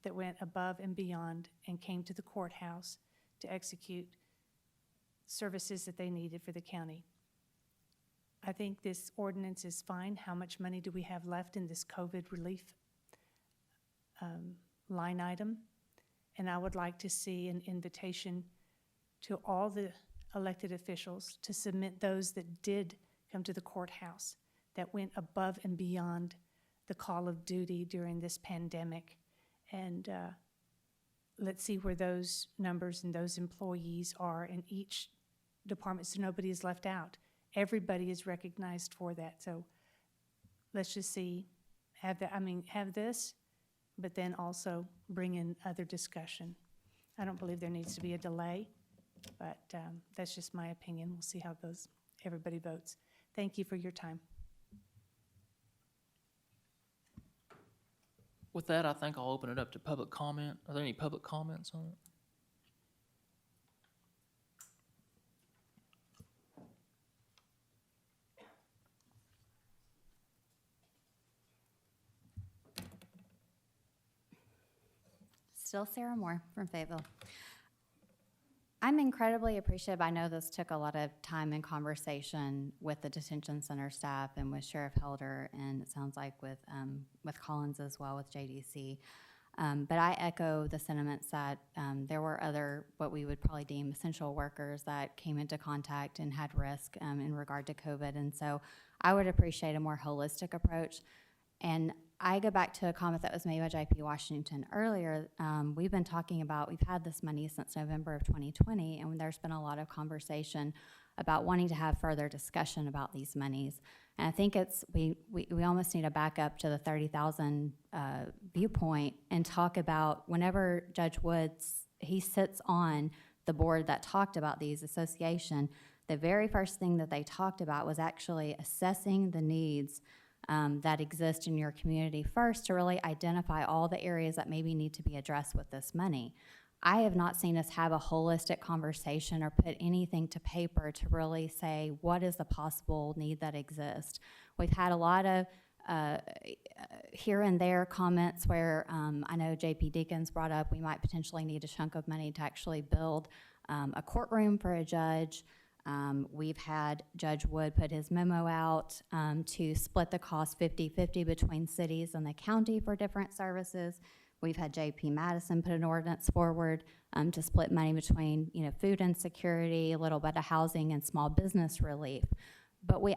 that went above and beyond and came to the courthouse to execute services that they needed for the county. I think this ordinance is fine. How much money do we have left in this COVID relief line item? And I would like to see an invitation to all the elected officials to submit those that did come to the courthouse, that went above and beyond the call of duty during this pandemic. And let's see where those numbers and those employees are in each department, so nobody is left out. Everybody is recognized for that. So let's just see, have this, but then also bring in other discussion. I don't believe there needs to be a delay, but that's just my opinion. We'll see how it goes. Everybody votes. Thank you for your time. With that, I think I'll open it up to public comment. Are there any public comments on it? Still Sarah Moore from Fayetteville. I'm incredibly appreciative. I know this took a lot of time and conversation with the detention center staff and with Sheriff Helder, and it sounds like with Collins as well, with JDC. But I echo the sentiments that there were other, what we would probably deem essential workers that came into contact and had risk in regard to COVID. And so I would appreciate a more holistic approach. And I go back to a comment that was made by J.P. Washington earlier. We've been talking about, we've had this money since November of 2020, and there's been a lot of conversation about wanting to have further discussion about these monies. And I think we almost need to back up to the 30,000 viewpoint and talk about whenever Judge Woods, he sits on the board that talked about these association, the very first thing that they talked about was actually assessing the needs that exist in your community first to really identify all the areas that maybe need to be addressed with this money. I have not seen us have a holistic conversation or put anything to paper to really say what is the possible need that exists. We've had a lot of here and there comments where I know J.P. Deacons brought up we might potentially need a chunk of money to actually build a courtroom for a judge. We've had Judge Wood put his memo out to split the cost 50-50 between cities and the county for different services. We've had J.P. Madison put an ordinance forward to split money between, food insecurity, a little bit of housing, and small business relief. But we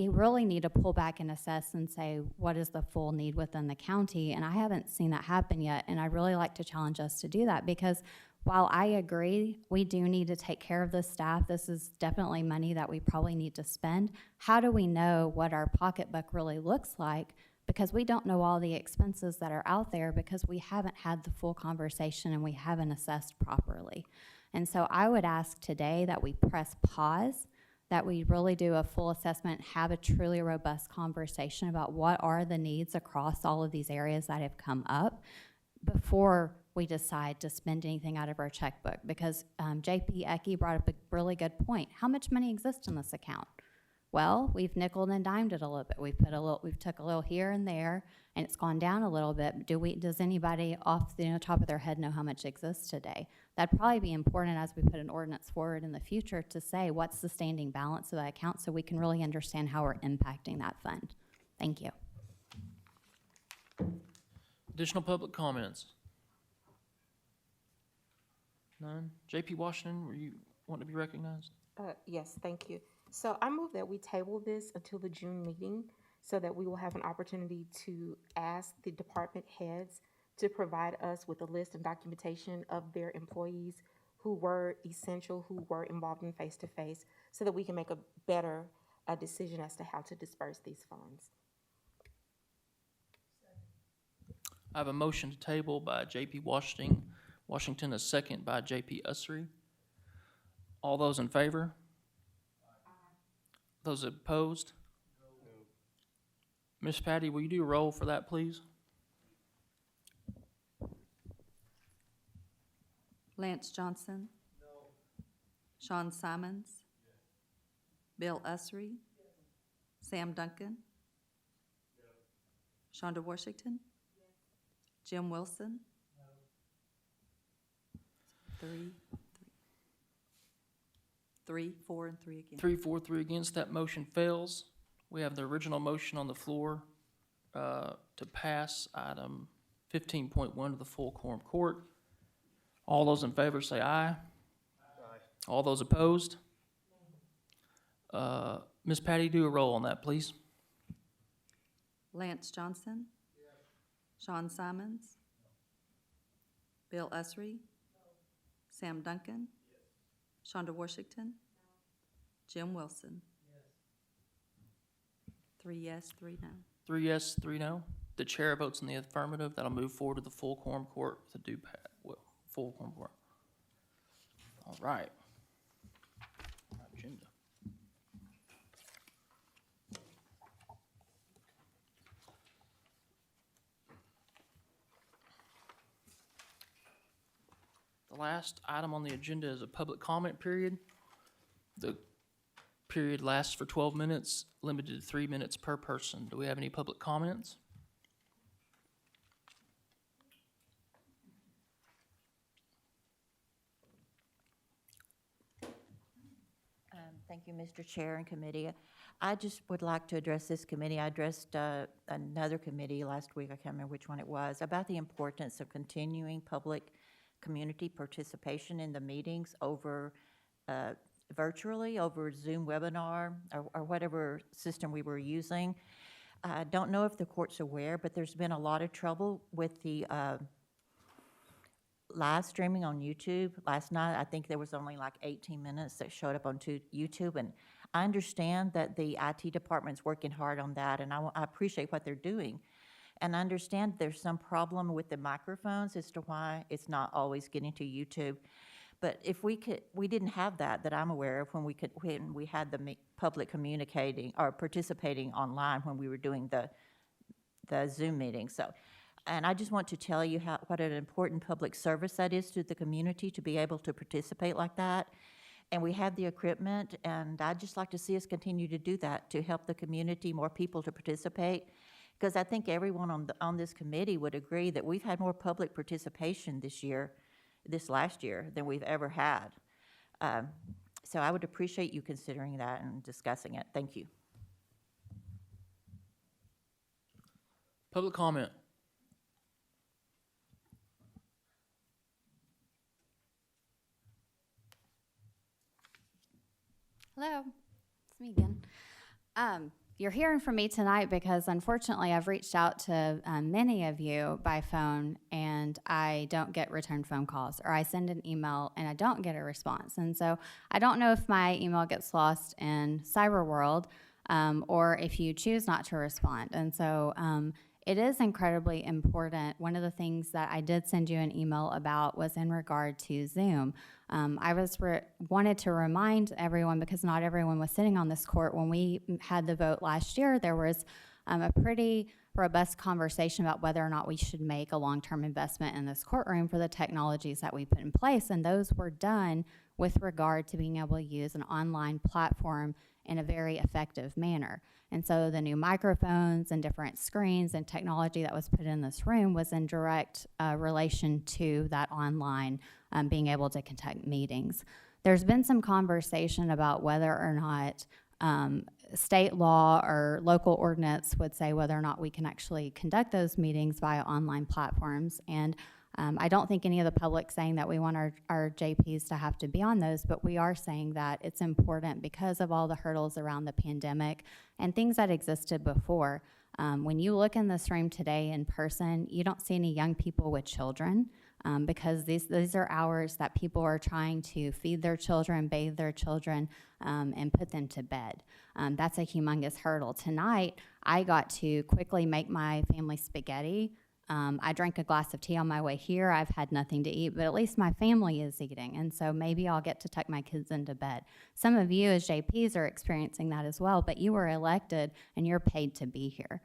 really need to pull back and assess and say what is the full need within the county, and I haven't seen that happen yet, and I'd really like to challenge us to do that because while I agree we do need to take care of the staff, this is definitely money that we probably need to spend. How do we know what our pocketbook really looks like? Because we don't know all the expenses that are out there because we haven't had the full conversation and we haven't assessed properly. And so I would ask today that we press pause, that we really do a full assessment, have a truly robust conversation about what are the needs across all of these areas that have come up. before we decide to spend anything out of our checkbook, because JP Ecke brought up a really good point. How much money exists in this account? Well, we've nickeled and dimed it a little bit. We've took a little here and there, and it's gone down a little bit. Does anybody off the top of their head know how much exists today? That'd probably be important as we put an ordinance forward in the future to say what's the standing balance of that account, so we can really understand how we're impacting that fund. Thank you. Additional public comments? None? JP Washington, were you wanting to be recognized? Yes, thank you. So I move that we table this until the June meeting so that we will have an opportunity to ask the department heads to provide us with a list and documentation of their employees who were essential, who were involved in face-to-face, so that we can make a better decision as to how to disperse these funds. I have a motion to table by JP Washington, a second by JP Ussery. All those in favor? Those opposed? Ms. Patty, will you do a roll for that, please? Lance Johnson. No. Sean Simons. Yes. Bill Ussery. Yes. Sam Duncan. No. Shonda Washington. Yes. Jim Wilson. No. 3, 4, and 3 again. 3, 4, 3 against. That motion fails. We have the original motion on the floor to pass item 15.1 to the full quorum court. All those in favor say aye. Aye. All those opposed? Ms. Patty, do a roll on that, please. Lance Johnson. Yes. Sean Simons. No. Bill Ussery. No. Sam Duncan. Yes. Shonda Washington. No. Jim Wilson. Yes. 3 yes, 3 no. 3 yes, 3 no. The chair votes in the affirmative. That'll move forward to the full quorum court with a full quorum court. All right. Agenda. The last item on the agenda is a public comment period. The period lasts for 12 minutes, limited to 3 minutes per person. Do we have any public comments? Thank you, Mr. Chair and committee. I just would like to address this committee. I addressed another committee last week, I can't remember which one it was, about the importance of continuing public community participation in the meetings over virtually, over Zoom webinar or whatever system we were using. I don't know if the court's aware, but there's been a lot of trouble with the live streaming on YouTube. Last night, I think there was only like 18 minutes that showed up on YouTube, and I understand that the IT department's working hard on that, and I appreciate what they're doing. And I understand there's some problem with the microphones as to why it's not always getting to YouTube. But if we didn't have that I'm aware of when we had the public communicating or participating online when we were doing the Zoom meeting. And I just want to tell you what an important public service that is to the community to be able to participate like that. And we have the equipment, and I'd just like to see us continue to do that to help the community, more people to participate. Because I think everyone on this committee would agree that we've had more public participation this last year than we've ever had. So I would appreciate you considering that and discussing it. Thank you. Public comment. Hello, it's me again. You're hearing from me tonight because unfortunately I've reached out to many of you by phone and I don't get return phone calls, or I send an email and I don't get a response. And so I don't know if my email gets lost in cyber world or if you choose not to respond. And so it is incredibly important. One of the things that I did send you an email about was in regard to Zoom. I wanted to remind everyone, because not everyone was sitting on this court when we had the vote last year, there was a pretty robust conversation about whether or not we should make a long-term investment in this courtroom for the technologies that we put in place, and those were done with regard to being able to use an online platform in a very effective manner. And so the new microphones and different screens and technology that was put in this room was in direct relation to that online being able to conduct meetings. There's been some conversation about whether or not state law or local ordinance would say whether or not we can actually conduct those meetings via online platforms. And I don't think any of the public saying that we want our JPs to have to be on those, but we are saying that it's important because of all the hurdles around the pandemic and things that existed before. When you look in this room today in person, you don't see any young people with children because these are hours that people are trying to feed their children, bathe their children, and put them to bed. That's a humongous hurdle. Tonight, I got to quickly make my family spaghetti. I drank a glass of tea on my way here. I've had nothing to eat, but at least my family is eating, and so maybe I'll get to tuck my kids into bed. Some of you as JPs are experiencing that as well, but you were elected and you're paid to be here.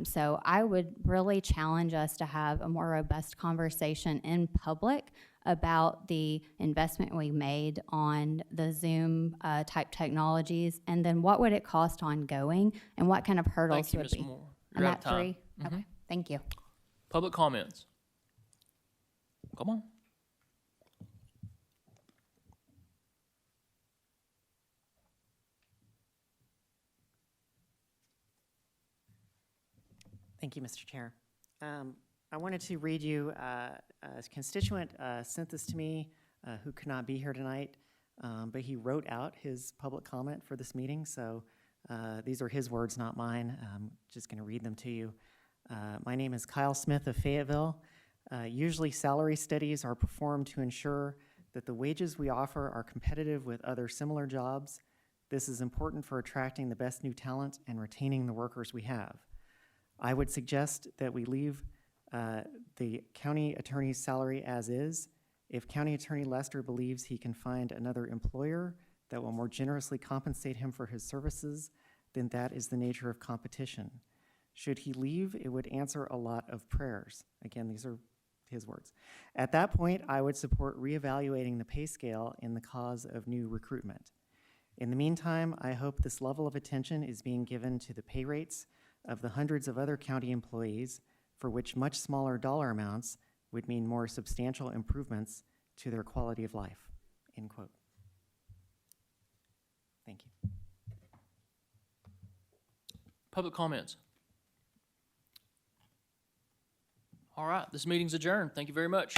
So I would really challenge us to have a more robust conversation in public about the investment we made on the Zoom type technologies, and then what would it cost ongoing, and what kind of hurdles Thank you, would Ms. be. Moore. I'm You're out at of time. 3? Okay, thank you. Public comments. Come on. Thank you, Mr. Chair. I wanted to read you, a constituent sent this to me who could not be here tonight, but he wrote out his public comment for this meeting, so these are his words, not mine. I'm just going to read them to you. My name is Kyle Smith of Fayetteville. Usually salary studies are performed to ensure that the wages we offer are competitive with other similar jobs. This is important for attracting the best new talent and retaining the workers we have. I would suggest that we leave the county attorney's salary as is. If County Attorney Lester believes he can find another employer that will more generously compensate him for his services, then that is the nature of competition. Should he leave, it would answer a lot of prayers. Again, these are his words. At that point, I would support reevaluating the pay scale in the cause of new recruitment. In the meantime, I hope this level of attention is being given to the pay rates of the hundreds of other county employees for which much smaller dollar amounts would mean more substantial improvements to their quality of life, end quote. Thank you. Public comments. All right, this meeting's adjourned. Thank you very much.